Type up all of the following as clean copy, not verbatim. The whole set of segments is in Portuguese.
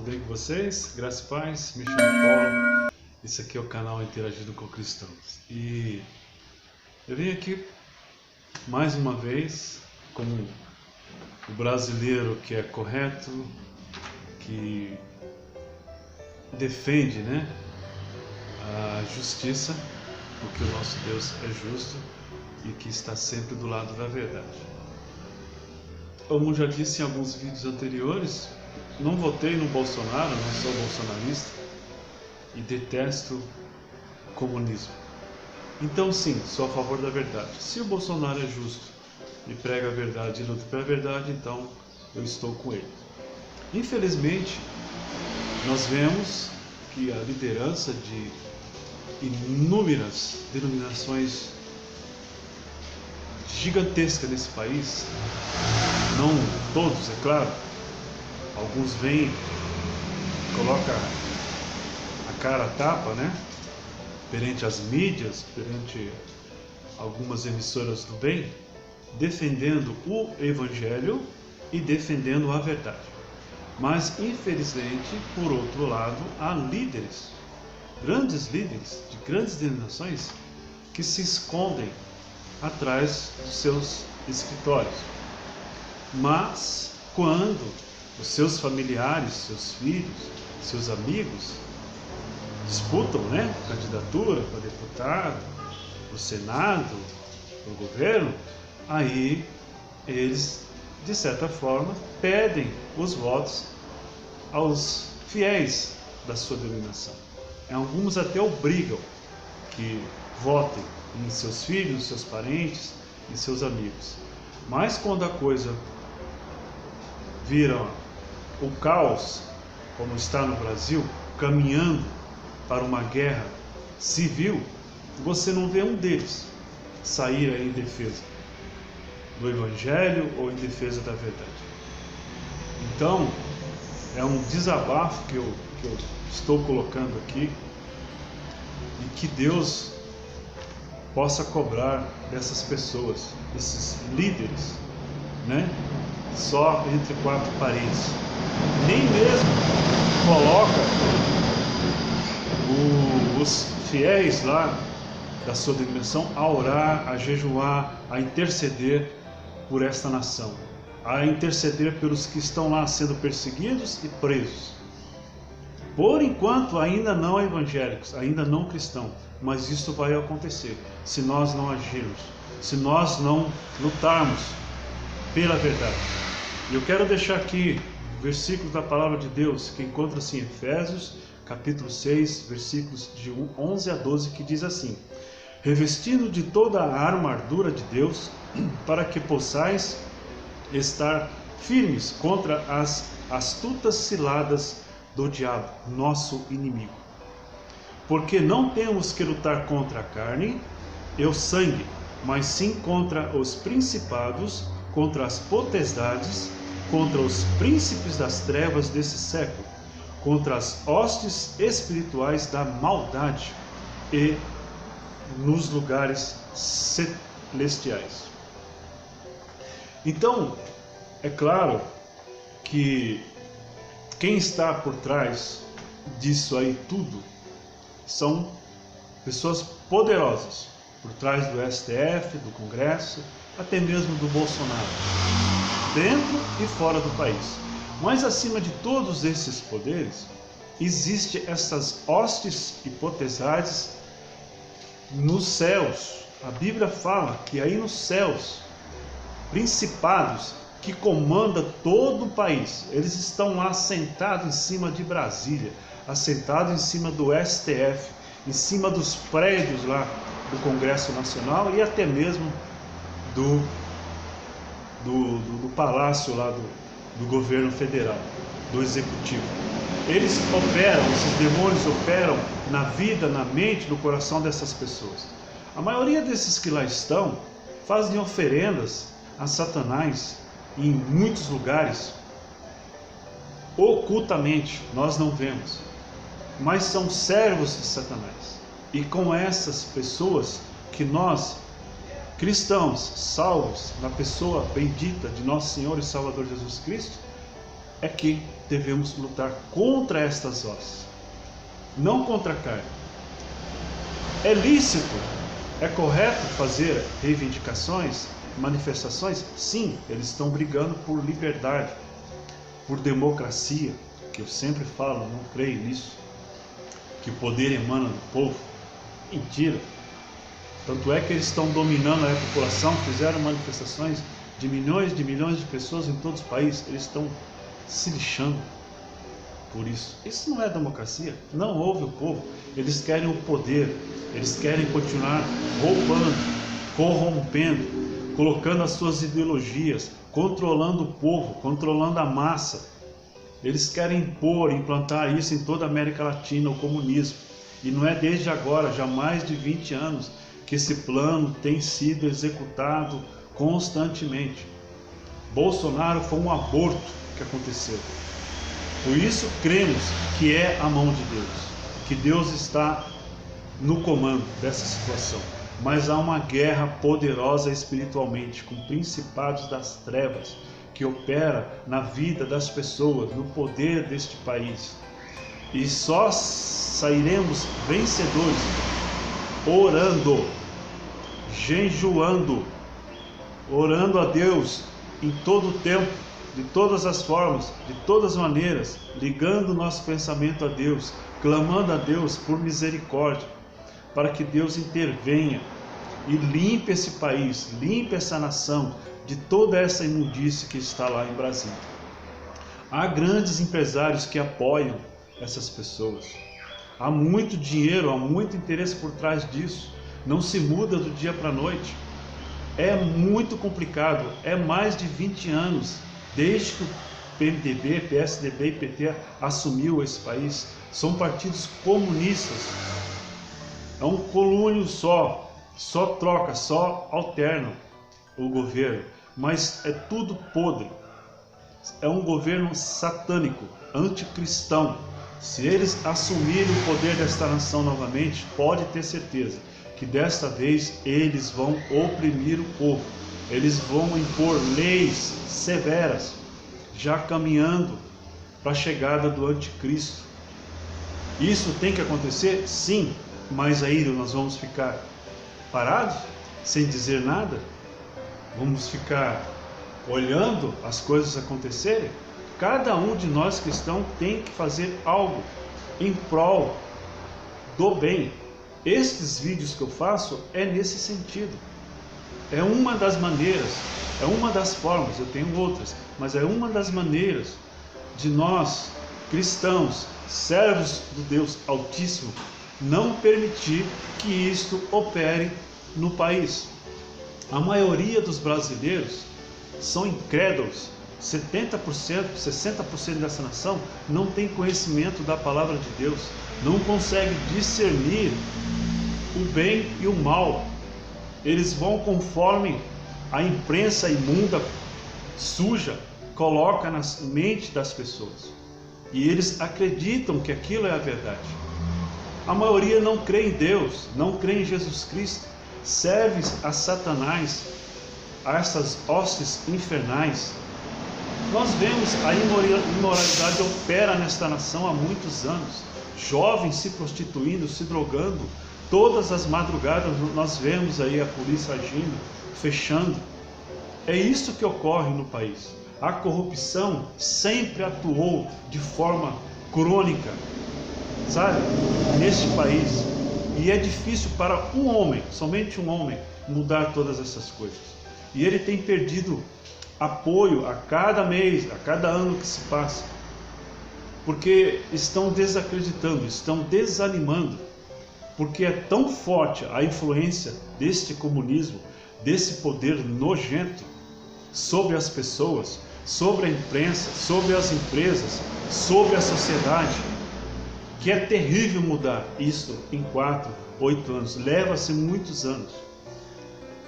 bem com vocês? Graça e paz, me chamo Paulo. Esse aqui é o canal Interagindo com Cristãos. E eu vim aqui mais uma vez como o brasileiro que é correto, que defende, a justiça, porque o nosso Deus é justo e que está sempre do lado da verdade. Como já disse em alguns vídeos anteriores, não votei no Bolsonaro, não sou bolsonarista e detesto o comunismo. Então sim, sou a favor da verdade. Se o Bolsonaro é justo e prega a verdade e luta pela verdade, então eu estou com ele. Infelizmente, nós vemos que a liderança de inúmeras denominações gigantescas nesse país, não todos, é claro, alguns vêm, colocam a cara a tapa, perante as mídias, perante algumas emissoras do bem, defendendo o Evangelho e defendendo a verdade. Mas, infelizmente, por outro lado, há líderes, grandes líderes de grandes denominações que se escondem atrás dos seus escritórios. Mas, quando os seus familiares, seus filhos, seus amigos disputam, candidatura para deputado, para o Senado, para o governo, aí eles, de certa forma, pedem os votos aos fiéis da sua denominação. Alguns até obrigam que votem em seus filhos, seus parentes e seus amigos. Mas quando a coisa vira o caos, como está no Brasil, caminhando para uma guerra civil, você não vê um deles sair aí em defesa do Evangelho ou em defesa da verdade. Então, é um desabafo que eu estou colocando aqui, e que Deus possa cobrar dessas pessoas, desses líderes, só entre quatro paredes. Nem mesmo coloca os fiéis lá da sua denominação a orar, a jejuar, a interceder por esta nação, a interceder pelos que estão lá sendo perseguidos e presos. Por enquanto ainda não evangélicos, ainda não cristãos, mas isso vai acontecer se nós não agirmos, se nós não lutarmos pela verdade. Eu quero deixar aqui versículos da palavra de Deus que encontra-se em Efésios, capítulo 6, versículos de 11 a 12, que diz assim: revestindo de toda a armadura de Deus, para que possais estar firmes contra as astutas ciladas do diabo, nosso inimigo. Porque não temos que lutar contra a carne e o sangue, mas sim contra os principados, contra as potestades, contra os príncipes das trevas desse século, contra as hostes espirituais da maldade e nos lugares celestiais. Então, é claro que quem está por trás disso aí tudo são pessoas poderosas, por trás do STF, do Congresso, até mesmo do Bolsonaro, dentro e fora do país. Mas acima de todos esses poderes, existem essas hostes e potestades nos céus. A Bíblia fala que aí nos céus, principados que comandam todo o país, eles estão lá assentados em cima de Brasília, assentados em cima do STF, em cima dos prédios lá do Congresso Nacional e até mesmo do palácio lá do governo federal, do executivo. Eles operam, esses demônios operam na vida, na mente, no coração dessas pessoas. A maioria desses que lá estão fazem oferendas a Satanás em muitos lugares, ocultamente, nós não vemos, mas são servos de Satanás. E com essas pessoas que nós, cristãos, salvos na pessoa bendita de nosso Senhor e Salvador Jesus Cristo, é que devemos lutar contra estas hostes, não contra a carne. É lícito, é correto fazer reivindicações, manifestações? Sim, eles estão brigando por liberdade, por democracia, que eu sempre falo, não creio nisso, que o poder emana do povo. Mentira. Tanto é que eles estão dominando a população, fizeram manifestações de milhões de pessoas em todos os países, eles estão se lixando por isso. Isso não é democracia, não ouve o povo, eles querem o poder, eles querem continuar roubando, corrompendo, colocando as suas ideologias, controlando o povo, controlando a massa. Eles querem implantar isso em toda a América Latina, o comunismo. E não é desde agora, já há mais de 20 anos, que esse plano tem sido executado constantemente. Bolsonaro foi um aborto que aconteceu. Por isso cremos que é a mão de Deus, que Deus está no comando dessa situação. Mas há uma guerra poderosa espiritualmente, com principados das trevas, que opera na vida das pessoas, no poder deste país. E só sairemos vencedores orando, jejuando, orando a Deus em todo o tempo, de todas as formas, de todas as maneiras, ligando o nosso pensamento a Deus, clamando a Deus por misericórdia, para que Deus intervenha e limpe esse país, limpe essa nação de toda essa imundície que está lá em Brasília. Há grandes empresários que apoiam essas pessoas. Há muito dinheiro, há muito interesse por trás disso. Não se muda do dia para a noite. É muito complicado. É mais de 20 anos desde que o PMDB, PSDB e PT assumiu esse país. São partidos comunistas. É um colúnio só troca, só alternam o governo, mas é tudo podre. É um governo satânico, anticristão. Se eles assumirem o poder desta nação novamente, pode ter certeza que desta vez eles vão oprimir o povo. Eles vão impor leis severas, já caminhando para a chegada do anticristo. Isso tem que acontecer? Sim, mas aí nós vamos ficar parados, sem dizer nada? Vamos ficar olhando as coisas acontecerem? Cada um de nós cristãos tem que fazer algo em prol do bem. Estes vídeos que eu faço é nesse sentido. É uma das maneiras, é uma das formas, eu tenho outras, mas é uma das maneiras de nós, cristãos, servos do Deus Altíssimo, não permitir que isto opere no país. A maioria dos brasileiros são incrédulos. 70%, 60% dessa nação não tem conhecimento da palavra de Deus, não consegue discernir o bem e o mal. Eles vão conforme a imprensa imunda, suja, coloca na mente das pessoas, e eles acreditam que aquilo é a verdade. A maioria não crê em Deus, não crê em Jesus Cristo, serve a Satanás, a essas hostes infernais. Nós vemos a imoralidade opera nesta nação há muitos anos. Jovens se prostituindo, se drogando. Todas as madrugadas nós vemos aí a polícia agindo, fechando. É isso que ocorre no país. A corrupção sempre atuou de forma crônica, sabe, neste país. E é difícil para um homem, somente um homem, mudar todas essas coisas. E ele tem perdido apoio a cada mês, a cada ano que se passa, porque estão desacreditando, estão desanimando, porque é tão forte a influência deste comunismo, desse poder nojento sobre as pessoas, sobre a imprensa, sobre as empresas, sobre a sociedade, que é terrível mudar isso em 4, 8 anos, leva-se muitos anos.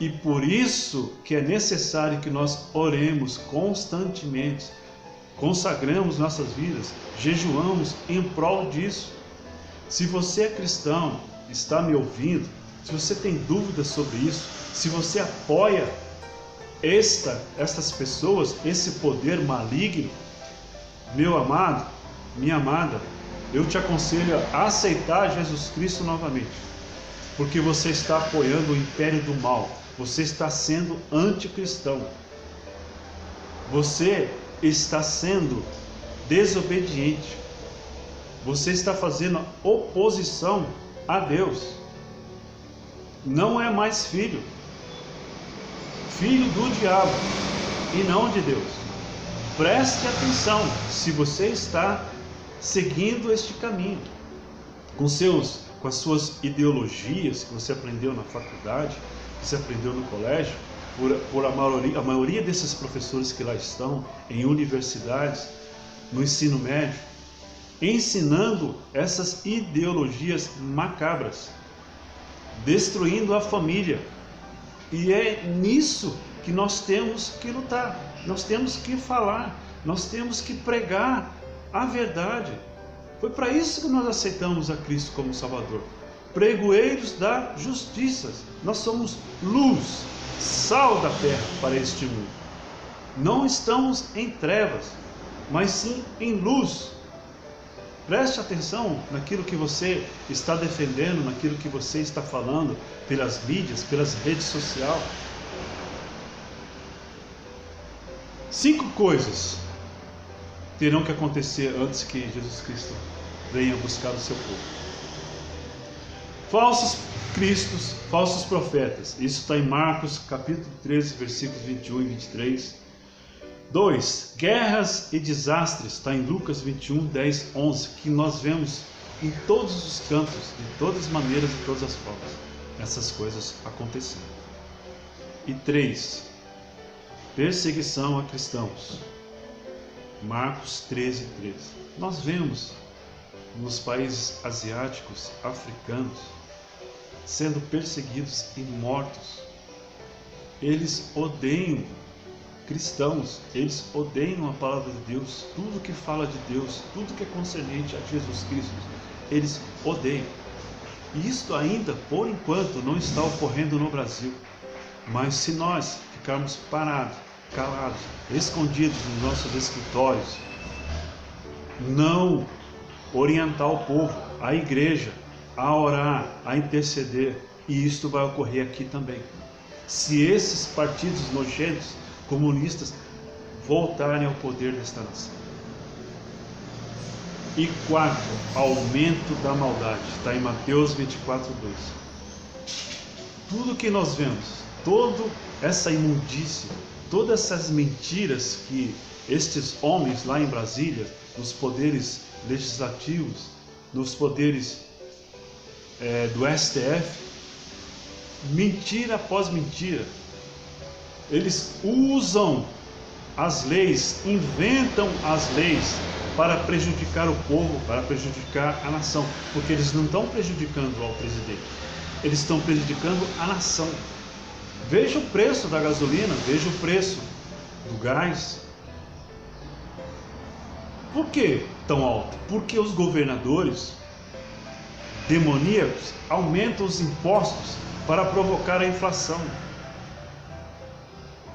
E por isso que é necessário que nós oremos constantemente, consagramos nossas vidas, jejuamos em prol disso. Se você é cristão, está me ouvindo, se você tem dúvidas sobre isso, se você apoia estas pessoas, esse poder maligno, Meu amado, minha amada, eu te aconselho a aceitar Jesus Cristo novamente, porque você está apoiando o império do mal, você está sendo anticristão, você está sendo desobediente, você está fazendo oposição a Deus, não é mais filho do diabo e não de Deus. Preste atenção se você está seguindo este caminho, com as suas ideologias que você aprendeu na faculdade, que você aprendeu no colégio, por a maioria desses professores que lá estão, em universidades, no ensino médio, ensinando essas ideologias macabras, destruindo a família. E é nisso que nós temos que lutar, nós temos que falar, nós temos que pregar a verdade. Foi para isso que nós aceitamos a Cristo como Salvador, pregoeiros da justiça. Nós somos luz, sal da terra para este mundo. Não estamos em trevas, mas sim em luz. Preste atenção naquilo que você está defendendo, naquilo que você está falando pelas mídias, pelas redes sociais. 5 coisas terão que acontecer antes que Jesus Cristo venha buscar o seu povo. Falsos cristos, falsos profetas. Isso está em Marcos capítulo 13, versículos 21 e 23. 2. Guerras e desastres. Está em Lucas 21, 10, 11. Que nós vemos em todos os cantos, de todas as maneiras, de todas as formas, essas coisas acontecendo. E 3. Perseguição a cristãos. Marcos 13, 13. Nós vemos nos países asiáticos, africanos, sendo perseguidos e mortos. Eles odeiam cristãos, eles odeiam a palavra de Deus, tudo que fala de Deus, tudo que é concernente a Jesus Cristo, eles odeiam. E isto ainda, por enquanto, não está ocorrendo no Brasil. Mas se nós ficarmos parados, calados, escondidos nos nossos escritórios, não orientar o povo, a igreja, a orar, a interceder, e isto vai ocorrer aqui também. Se esses partidos nojentos, comunistas, voltarem ao poder desta nação. E 4, aumento da maldade. Está em Mateus 24, 2. Tudo que nós vemos, toda essa imundícia, todas essas mentiras que estes homens lá em Brasília, nos poderes legislativos, nos poderes do STF, mentira após mentira, eles usam as leis, inventam as leis para prejudicar o povo, para prejudicar a nação, porque eles não estão prejudicando ao presidente, eles estão prejudicando a nação. Veja o preço da gasolina, veja o preço do gás. Por que tão alto? Porque os governadores demoníacos aumentam os impostos para provocar a inflação.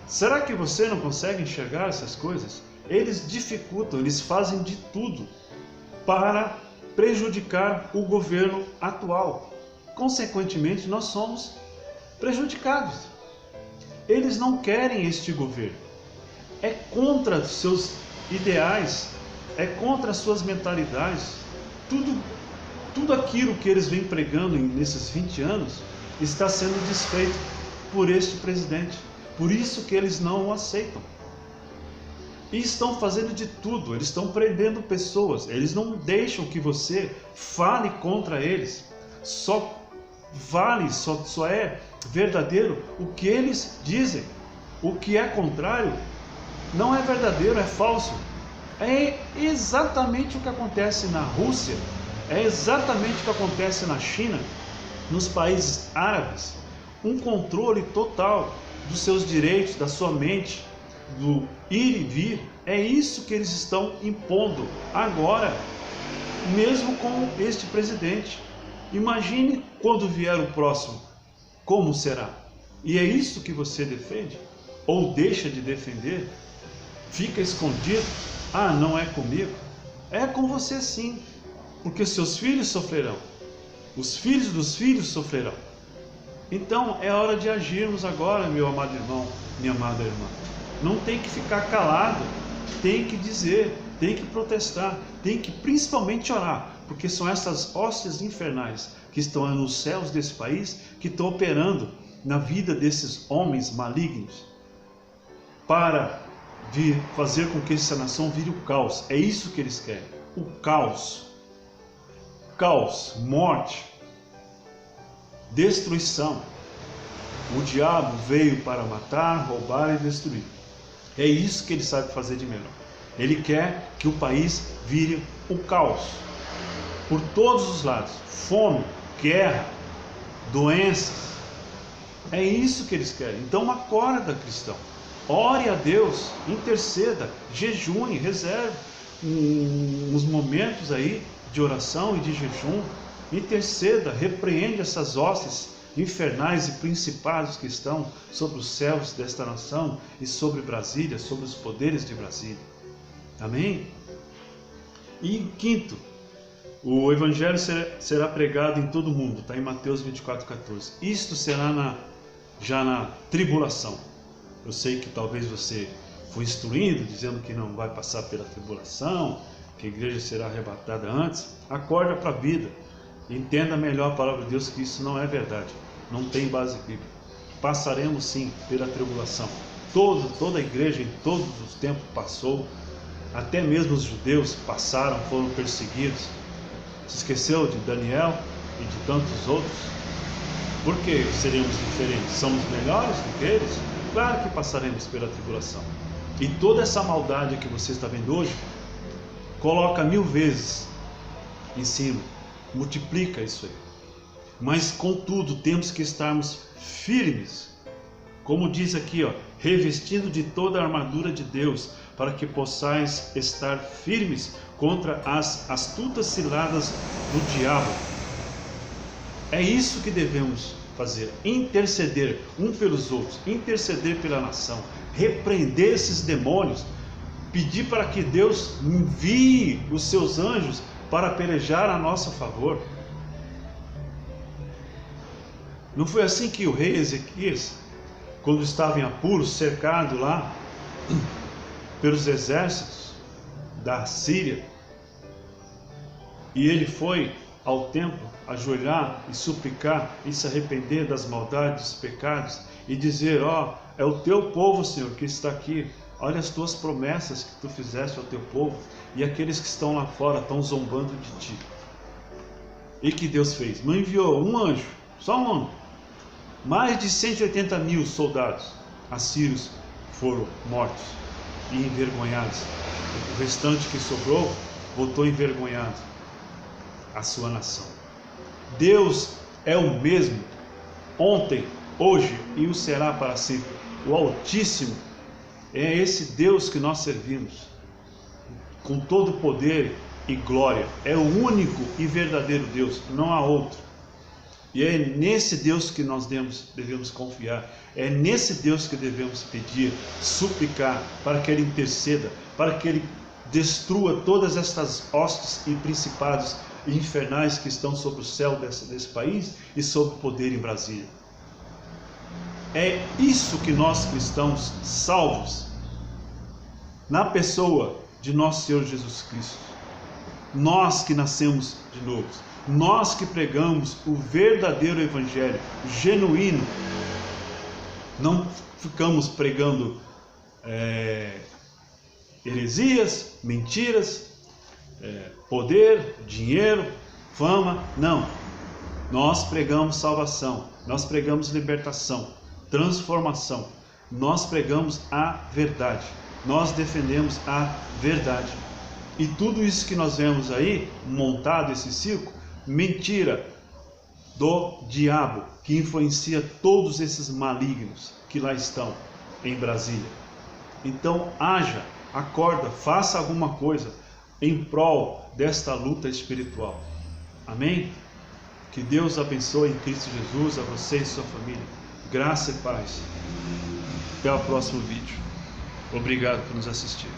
Será que você não consegue enxergar essas coisas? Eles dificultam, eles fazem de tudo para prejudicar o governo atual. Consequentemente, nós somos prejudicados. Eles não querem este governo. É contra seus ideais, é contra suas mentalidades. Tudo aquilo que eles vêm pregando nesses 20 anos está sendo desfeito por este presidente. Por isso que eles não o aceitam. E estão fazendo de tudo, eles estão prendendo pessoas, eles não deixam que você fale contra eles. Só é verdadeiro o que eles dizem. O que é contrário não é verdadeiro, é falso. É exatamente o que acontece na Rússia, é exatamente o que acontece na China, nos países árabes. Um controle total dos seus direitos, da sua mente, do ir e vir. É isso que eles estão impondo agora, mesmo com este presidente. Imagine quando vier o próximo, como será? E é isso que você defende? Ou deixa de defender? Fica escondido? Ah, não é comigo? É com você sim, porque seus filhos sofrerão, os filhos dos filhos sofrerão. Então é hora de agirmos agora, meu amado irmão, minha amada irmã. Não tem que ficar calado, tem que dizer, tem que protestar, tem que principalmente orar, porque são essas hostes infernais que estão nos céus desse país, que estão operando na vida desses homens malignos, para fazer com que essa nação vire o caos. É isso que eles querem, o caos. Caos, morte, destruição. O diabo veio para matar, roubar e destruir. É isso que ele sabe fazer de melhor. Ele quer que o país vire o caos, por todos os lados. Fome, guerra, doenças. É isso que eles querem. Então acorda, cristão. Ore a Deus, interceda, jejune, reserve uns momentos aí de oração e de jejum. Interceda, repreende essas hostes infernais e principados que estão sobre os céus desta nação e sobre Brasília, sobre os poderes de Brasília. Amém? E quinto, o evangelho será pregado em todo o mundo, está em Mateus 24:14. Isto será já na tribulação. Eu sei que talvez você foi instruindo, dizendo que não vai passar pela tribulação, que a igreja será arrebatada antes. Acorda para a vida, entenda melhor a palavra de Deus, que isso não é verdade, não tem base bíblica. Passaremos sim pela tribulação. Toda a igreja em todos os tempos passou, até mesmo os judeus passaram, foram perseguidos. Se esqueceu de Daniel e de tantos outros? Por que seremos diferentes? Somos melhores do que eles? Claro que passaremos pela tribulação. E toda essa maldade que você está vendo hoje, coloca 1000 vezes em cima, multiplica isso aí. Mas contudo, temos que estarmos firmes, como diz aqui, revestido de toda a armadura de Deus, para que possais estar firmes contra as astutas ciladas do diabo. É isso que devemos fazer, interceder um pelos outros, interceder pela nação, repreender esses demônios, pedir para que Deus envie os seus anjos para pelejar a nosso favor. Não foi assim que o rei Ezequias, quando estava em apuros, cercado lá pelos exércitos da Síria, e ele foi ao templo ajoelhar e suplicar e se arrepender das maldades, dos pecados, e dizer: é o teu povo, Senhor, que está aqui, olha as tuas promessas que tu fizeste ao teu povo, e aqueles que estão lá fora estão zombando de ti. E que Deus fez? Não enviou um anjo, só um. Mais de 180.000 soldados assírios foram mortos e envergonhados. O restante que sobrou voltou envergonhado a sua nação. Deus é o mesmo ontem, hoje e o será para sempre. O Altíssimo é esse Deus que nós servimos, com todo poder e glória. É o único e verdadeiro Deus, não há outro. E é nesse Deus que nós devemos confiar. É nesse Deus que devemos pedir, suplicar, para que Ele interceda, para que Ele destrua todas estas hostes e principados infernais que estão sobre o céu desse país e sobre o poder em Brasília. É isso que nós cristãos salvos, na pessoa de nosso Senhor Jesus Cristo, nós que nascemos de novo, nós que pregamos o verdadeiro evangelho, genuíno, não ficamos pregando heresias, mentiras, poder, dinheiro, fama, não. Nós pregamos salvação, nós pregamos libertação, transformação, nós pregamos a verdade, nós defendemos a verdade. E tudo isso que nós vemos aí, montado esse circo, mentira do diabo, que influencia todos esses malignos que lá estão em Brasília. Então haja, acorda, faça alguma coisa em prol desta luta espiritual. Amém? Que Deus abençoe em Cristo Jesus a você e sua família. Graça e paz. Até o próximo vídeo. Obrigado por nos assistir.